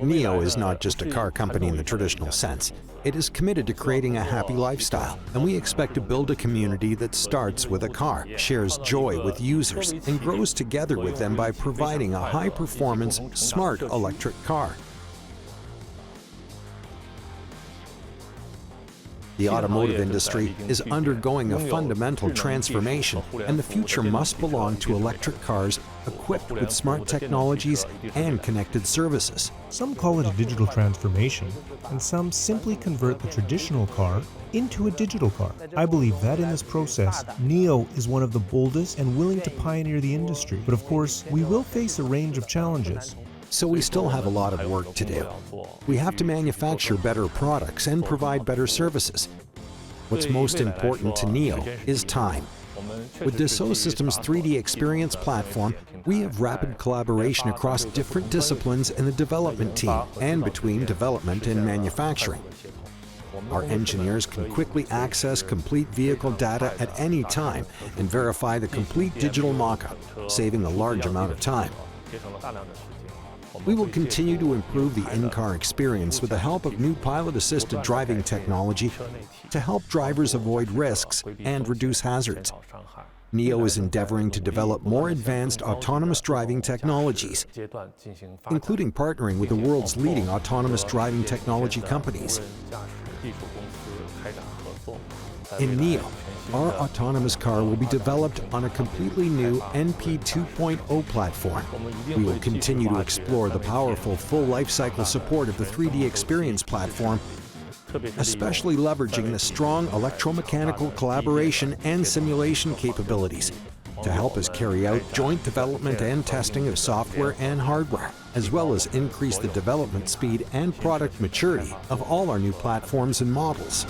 NIO is not just a car company in the traditional sense. It is committed to creating a happy lifestyle, and we expect to build a community that starts with a car, shares joy with users, and grows together with them by providing a high-performance, smart electric car. The automotive industry is undergoing a fundamental transformation, and the future must belong to electric cars equipped with smart technologies and connected services. Some call it a digital transformation, and some simply convert the traditional car into a digital car. I believe that in this process, NIO is one of the boldest and willing to pioneer the industry. But of course, we will face a range of challenges. So we still have a lot of work to do. We have to manufacture better products and provide better services. What's most important to NIO is time. With Dassault Systèmes' 3DEXPERIENCE platform, we have rapid collaboration across different disciplines in the development team and between development and manufacturing. Our engineers can quickly access complete vehicle data at any time and verify the complete digital mock-up, saving a large amount of time. We will continue to improve the in-car experience with the help of new pilot-assisted driving technology to help drivers avoid risks and reduce hazards. NIO is endeavoring to develop more advanced autonomous driving technologies, including partnering with the world's leading autonomous driving technology companies. In NIO, our autonomous car will be developed on a completely new NP 2.0 platform. We will continue to explore the powerful full lifecycle support of the 3DEXPERIENCE platform, especially leveraging the strong electromechanical collaboration and simulation capabilities to help us carry out joint development and testing of software and hardware, as well as increase the development speed and product maturity of all our new platforms and models.